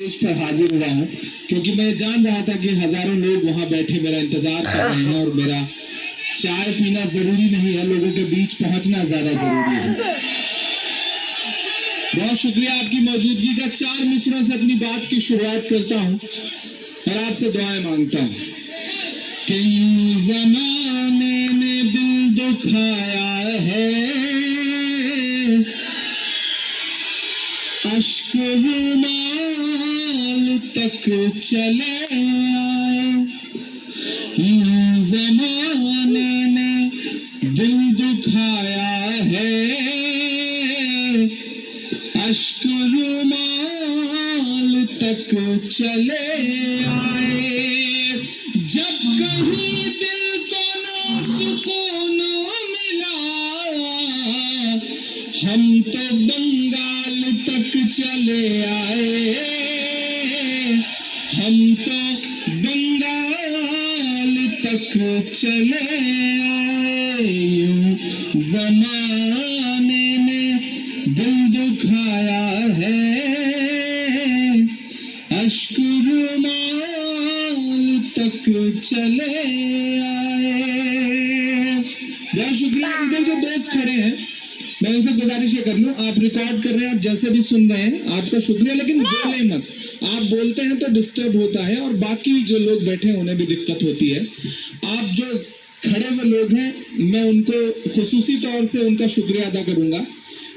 Stage पर हाजिर हुआ हूँ क्योंकि मैं जान रहा था कि हजारों लोग वहां बैठे मेरा इंतजार कर रहे हैं और मेरा चाय पीना जरूरी नहीं है, लोगों के बीच पहुंचना ज्यादा जरूरी है। बहुत शुक्रिया आपकी मौजूदगी का। 4 मिसरों से अपनी बात की शुरुआत करता हूँ और आपसे दुआएं मांगता हूँ कि जमाने ने दिल दुखाया है, अश्क रुमाल तक चले आए। जमाने ने दिल दुखाया है, अश्क रुमाल तक चले आए। जब कहीं दिल को ना सुकून मिला, हम तो बंगाल तक चले आए, हम तो बंगाल तक चले आए। यूं जमाने ने दिल दुखाया है, अश्क रुमाल तक चले आए। बहुत शुक्रिया। इधर जो दोस्त खड़े हैं मैं उनसे गुजारिश ये कर लूं, आप रिकॉर्ड कर रहे हैं, आप जैसे भी सुन रहे हैं आपका शुक्रिया, लेकिन बोले मत। आप बोलते हैं तो डिस्टर्ब होता है और बाकी जो लोग बैठे हैं उन्हें भी दिक्कत होती है। आप जो खड़े हुए लोग हैं मैं उनको खुसूसी तौर से उनका शुक्रिया अदा करूंगा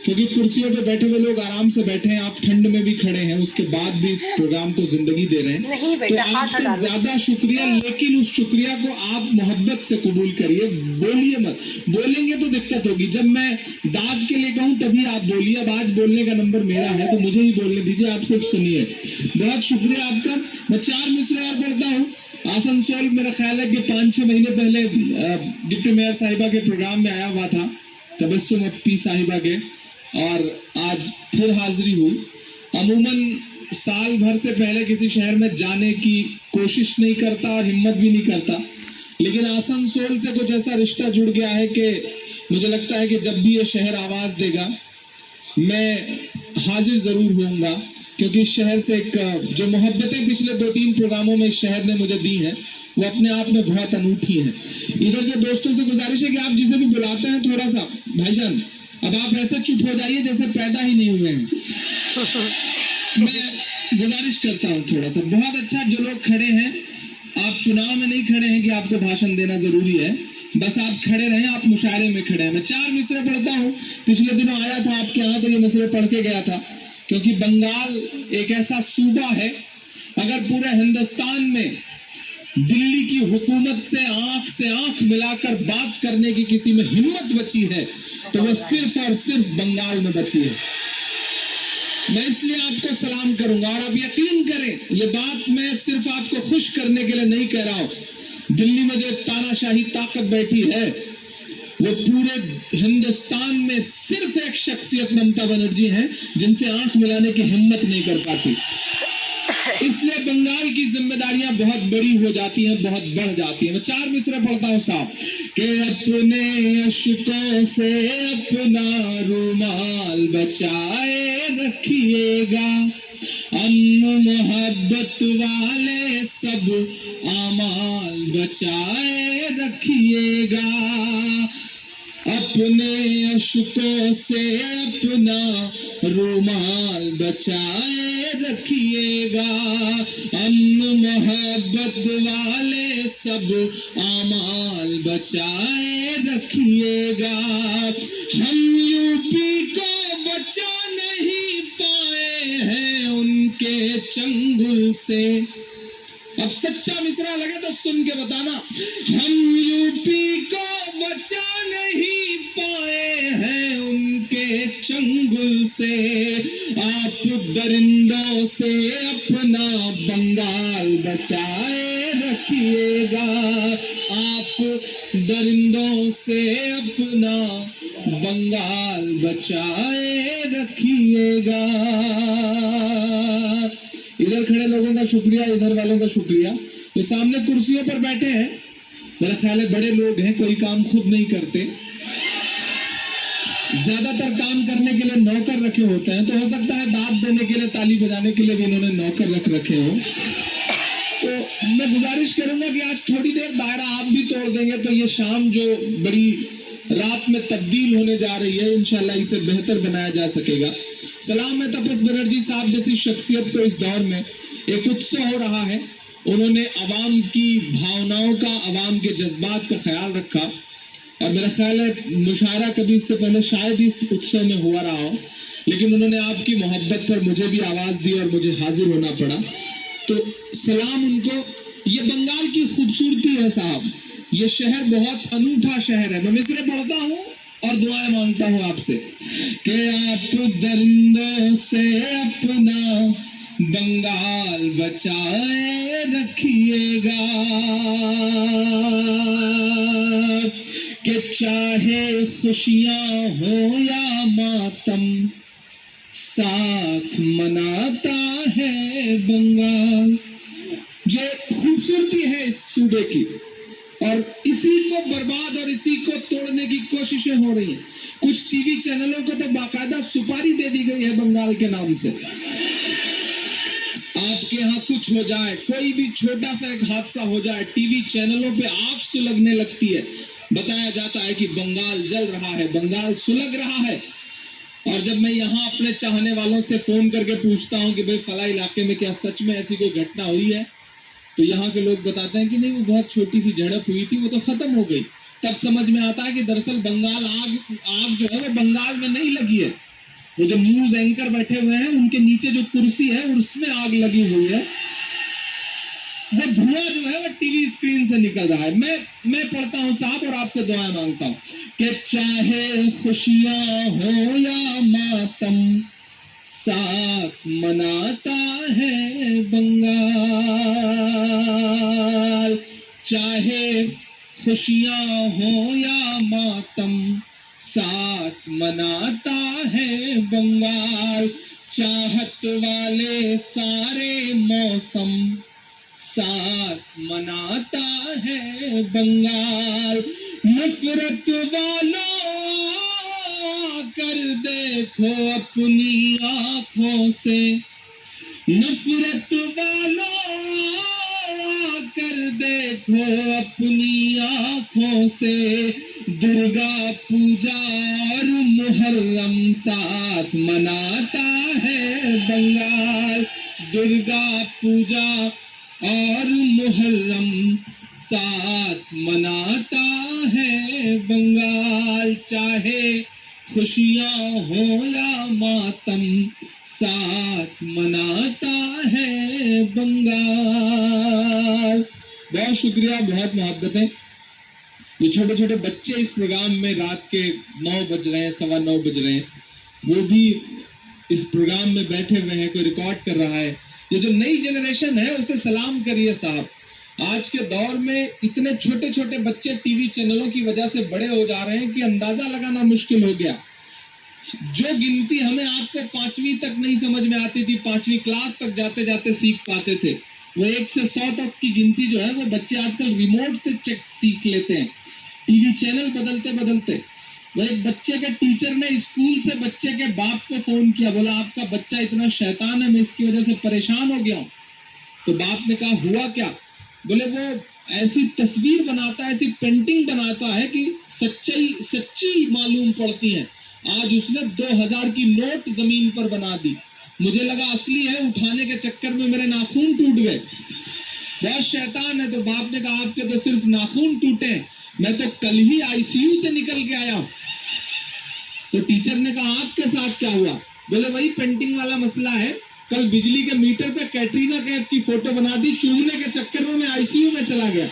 क्योंकि कुर्सियों पे बैठे हुए लोग आराम से बैठे हैं, आप ठंड में भी खड़े हैं, उसके बाद भी इस प्रोग्राम को जिंदगी दे रहे हैं। तो आपका ज्यादा शुक्रिया, लेकिन उस शुक्रिया को आप मोहब्बत से कबूल करिए, बोलिए मत। बोलेंगे तो दिक्कत होगी। जब मैं दाद के लिए कहूँ तभी आप बोलिए। अब आज बोलने का नंबर मेरा है तो मुझे ही बोलने दीजिए, आप सिर्फ सुनिए। बहुत शुक्रिया आपका। मैं 4 मिसरे और पढ़ता हूँ। आसनसोल मेरा ख्याल है कि 5-6 महीने पहले डिप्टी मेयर साहिबा के प्रोग्राम में आया हुआ था, तबस्सुम अप्पी साहिबा के, और आज फिर हाजिरी हुई। अमूमन साल भर से पहले किसी शहर में जाने की कोशिश नहीं करता और हिम्मत भी नहीं करता, लेकिन आसनसोल से कुछ ऐसा रिश्ता जुड़ गया है कि मुझे लगता है कि जब भी ये शहर आवाज देगा मैं हाजिर जरूर होऊंगा, क्योंकि इस शहर से एक जो मोहब्बतें पिछले 2-3 प्रोग्रामों में इस शहर ने मुझे दी हैं वो अपने आप में बहुत अनूठी हैं। इधर जो दोस्तों से गुजारिश है कि आप जिसे भी बुलाते हैं थोड़ा सा भाईजान अब आप ऐसे चुप हो जाइए जैसे पैदा ही नहीं हुए हैं। मैं गुजारिश करता हूँ थोड़ा सा। बहुत अच्छा, जो लोग खड़े हैं आप चुनाव में नहीं खड़े हैं कि आपको भाषण देना जरूरी है, बस आप खड़े रहें, आप मुशायरे में खड़े हैं। मैं 4 मिसरे पढ़ता हूँ। पिछले दिनों आया था आपके यहाँ तो ये मिसरे पढ़ के गया था, क्योंकि बंगाल एक ऐसा सूबा है, अगर पूरे हिंदुस्तान में दिल्ली की हुकूमत से आंख मिलाकर बात करने की किसी में हिम्मत बची है तो वो सिर्फ और सिर्फ बंगाल में बची है। मैं इसलिए आपको सलाम करूंगा और आप यकीन करें ये बात मैं सिर्फ आपको खुश करने के लिए नहीं कह रहा हूं। दिल्ली में जो तानाशाही ताकत बैठी है वो पूरे हिंदुस्तान में सिर्फ एक शख्सियत ममता बनर्जी है जिनसे आंख मिलाने की हिम्मत नहीं कर पाती। इसलिए बंगाल की जिम्मेदारियां बहुत बड़ी हो जाती हैं, बहुत बढ़ जाती हैं। मैं 4 मिसरे पढ़ता हूं साहब कि अपने अश्कों से अपना रुमाल बचाए रखिएगा, अम्न मोहब्बत वाले सब आमाल बचाए रखिएगा। अपने अश्कों से अपना रुमाल बचाए रखिएगा, अम्न मोहब्बत वाले सब आमाल बचाए रखिएगा। हम यूपी को बचा नहीं पाए हैं उनके चंगुल से। अब सच्चा मिसरा लगे तो सुन के बताना। हम यूपी को बचा नहीं पाए हैं उनके चंगुल से, आप दरिंदों से अपना बंगाल बचाए रखिएगा, आप दरिंदों से अपना बंगाल बचाए रखिएगा। इधर खड़े लोगों का शुक्रिया, इधर वालों का शुक्रिया। जो सामने कुर्सियों पर बैठे हैं मेरा ख्याल है बड़े लोग हैं, कोई काम खुद नहीं करते। ज्यादातर काम करने के लिए नौकर रखे होते हैं, तो हो सकता है दाद देने के लिए, ताली बजाने के लिए भी इन्होंने नौकर रख रखे हो। तो मैं गुजारिश करूंगा कि आज थोड़ी देर दायरा आप भी तोड़ देंगे तो ये शाम जो बड़ी रात में तब्दील होने जा रही है, इंशाल्लाह इसे बेहतर बनाया जा सकेगा। सलाम है तपस बनर्जी साहब जैसी शख्सियत को इस दौर में एक उत्सव हो रहा है। उन्होंने अवाम की भावनाओं का, अवाम के जज्बात का ख्याल रखा, और मेरा ख्याल है मुशायरा कभी इससे पहले शायद इस उत्सव में हुआ रहा हो, लेकिन उन्होंने आपकी मोहब्बत पर मुझे भी आवाज दी और मुझे हाजिर होना पड़ा। तो सलाम उनको। ये बंगाल की खूबसूरती है साहब, ये शहर बहुत अनूठा शहर है। मैं मिसरे पढ़ता हूँ और दुआएं मांगता हूँ आपसे कि आप दरिंदों से अपना बंगाल बचाए रखिएगा, कि चाहे खुशियां हो या मातम साथ मनाता है बंगाल। ये खूबसूरती है इस सूबे की, और इसी को बर्बाद और इसी को तोड़ने की कोशिशें हो रही हैं। कुछ टीवी चैनलों को तो बाकायदा सुपारी दे दी गई है बंगाल के नाम से। आपके यहाँ कुछ हो जाए, कोई भी छोटा सा एक हादसा हो जाए, टीवी चैनलों पे आग सुलगने लगती है। बताया जाता है कि बंगाल जल रहा है, बंगाल सुलग रहा है। और जब मैं यहाँ अपने चाहने वालों से फोन करके पूछता हूँ कि भाई फला इलाके में क्या सच में ऐसी कोई घटना हुई है, तो यहाँ के लोग बताते हैं कि नहीं, वो बहुत छोटी सी झड़प हुई थी, वो तो खत्म हो गई। तब समझ में आता है कि दरअसल बंगाल आग जो है वो बंगाल में नहीं लगी है, वो जो न्यूज एंकर बैठे हुए हैं उनके नीचे जो कुर्सी है उसमें आग लगी हुई है। वो धुआं जो है वो टीवी स्क्रीन से निकल रहा है। मैं पढ़ता हूँ साहब और आपसे दुआएं मांगता हूँ कि चाहे खुशियां हो या मातम साथ मनाता है बंगाल, चाहे खुशियां हो या मातम साथ मनाता है बंगाल, चाहत वाले सारे मौसम साथ मनाता है बंगाल, नफरत वालों कर देखो अपनी आंखों से, नफरत वालों कर देखो अपनी आंखों से, दुर्गा पूजा और मुहर्रम साथ मनाता है बंगाल, दुर्गा पूजा और मुहर्रम साथ मनाता है बंगाल, चाहे खुशियां हो या मातम साथ मनाता है बंगाल। बहुत शुक्रिया, बहुत मोहब्बतें। ये छोटे छोटे बच्चे इस प्रोग्राम में रात के 9 बज रहे हैं, 9:15 बज रहे हैं, वो भी इस प्रोग्राम में बैठे हुए हैं, कोई रिकॉर्ड कर रहा है। ये जो नई जनरेशन है उसे सलाम करिए साहब। आज के दौर में इतने छोटे छोटे बच्चे टीवी चैनलों की वजह से बड़े हो जा रहे हैं कि अंदाजा लगाना मुश्किल हो गया। जो गिनती हमें आपको 5वीं तक नहीं समझ में आती थी, 5वीं क्लास तक जाते जाते सीख पाते थे, वो 1 से 100 तक की गिनती जो है वो बच्चे आजकल रिमोट से सीख लेते हैं, टीवी चैनल बदलते बदलते। वो एक बच्चे के टीचर ने स्कूल से बच्चे के बाप को फोन किया, बोला आपका बच्चा इतना शैतान है, मैं इसकी वजह से परेशान हो गया हूँ। तो बाप ने कहा हुआ क्या? बोले वो ऐसी तस्वीर बनाता है, ऐसी पेंटिंग बनाता है कि सच्ची मालूम पड़ती है। आज उसने 2000 की नोट जमीन पर बना दी, मुझे लगा असली है, उठाने के चक्कर में मेरे नाखून टूट गए। बहुत शैतान है। तो बाप ने कहा आपके तो सिर्फ नाखून टूटे, मैं तो कल ही आईसीयू से निकल के आया हूं। तो टीचर ने कहा आपके साथ क्या हुआ? बोले वही पेंटिंग वाला मसला है, कल बिजली के मीटर पे कैटरीना कैफ की फोटो बना दी, चूमने के चक्कर में मैं आईसीयू में चला गया।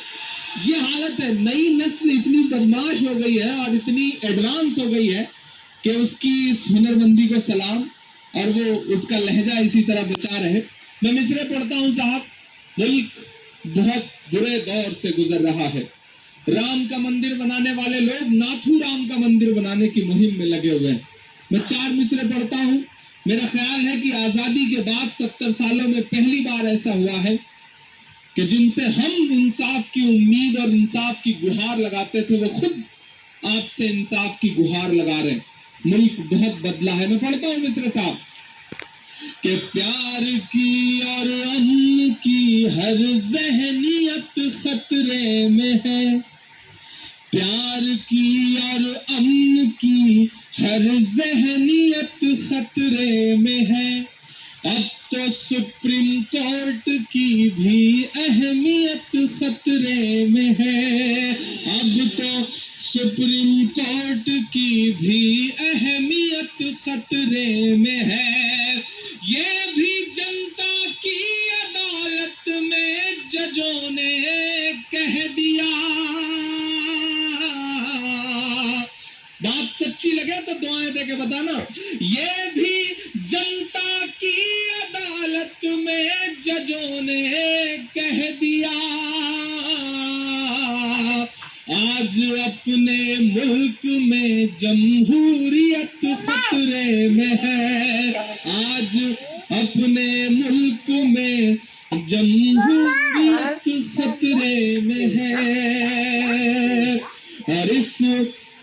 ये हालत है। नई नस्ल इतनी बदमाश हो गई है और इतनी एडवांस हो गई है कि उसकी इस हुनरमंदी को सलाम, और वो उसका लहजा इसी तरह बचा रहे। मैं मिसरे पढ़ता हूँ साहब, मुल्क बहुत बुरे दौर से गुजर रहा है। राम का मंदिर बनाने वाले लोग नाथू राम का मंदिर बनाने की मुहिम में लगे हुए हैं। मैं 4 मिसरे पढ़ता हूँ। मेरा ख्याल है कि आजादी के बाद 70 सालों में पहली बार ऐसा हुआ है कि जिनसे हम इंसाफ की उम्मीद और इंसाफ की गुहार लगाते थे, वो खुद आपसे इंसाफ की गुहार लगा रहे हैं। मुल्क बहुत बदला है। मैं पढ़ता हूं मिस्र साहब कि प्यार की और अमन की हर जहनियत खतरे में है, प्यार की और अमन की हर जहनियत खतरे में है। अब तो सुप्रीम कोर्ट की भी अहमियत खतरे में है, अब तो सुप्रीम कोर्ट की भी अहमियत खतरे में है। ये भी जनता की अदालत में जजों ने कह दिया। बात सच्ची लगे तो दुआएं देके बताना। ये भी जनता की अदालत में जजों ने कह दिया। आज अपने मुल्क में जमहूरियत खतरे में है, आज अपने मुल्क में जमहूरियत खतरे में है। और इस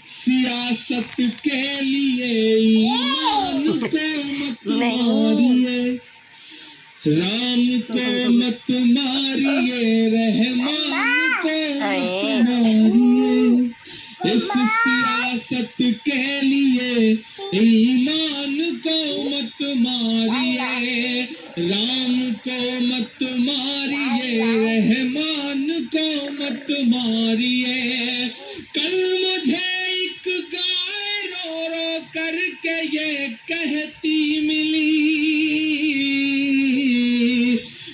सियासत के लिए ईमान को मत मारिए, राम को मत मारिए, रहमान को मत मारिए। इस सियासत के लिए ईमान को मत मारिए, राम को मत मारिए, रहमान को मत मारिए। कल मुझे एक गाय रो रो करके ये कहती मिली,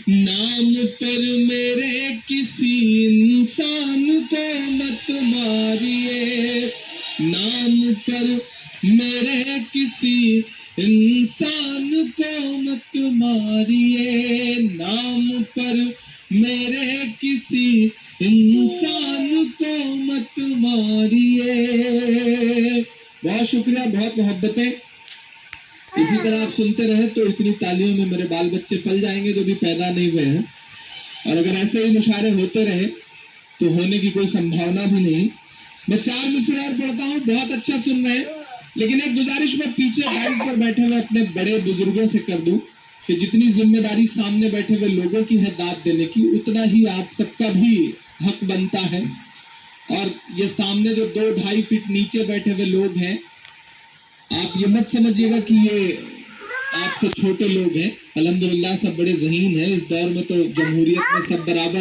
नाम पर मेरे किसी इंसान को मत मारिए, नाम पर मेरे किसी इंसान को मत मारिए, नाम पर मेरे किसी इंसान को मत मारिए। बहुत शुक्रिया, बहुत मोहब्बतें। इसी तरह आप सुनते रहे तो इतनी तालियों में मेरे बाल बच्चे पल जाएंगे जो भी पैदा नहीं हुए हैं, और अगर ऐसे ही मुशारे होते रहे तो होने की कोई संभावना भी नहीं। मैं 4 मिसरे और पढ़ता हूँ, बहुत अच्छा सुन रहे हैं, लेकिन एक गुजारिश मैं पीछे डाइस पर बैठे हुए अपने बड़े बुजुर्गों से कर दूं कि जितनी जिम्मेदारी सामने बैठे हुए लोगों की है दाद देने की, उतना ही आप सबका भी हक बनता है। और ये सामने जो 2-2.5 फीट नीचे बैठे हुए लोग हैं, आप ये मत समझिएगा कि ये आपसे छोटे लोग हैं। अल्हम्दुलिल्लाह सब बड़े ज़हीन हैं। इस दौर में तो जमहूरियत में सब बराबर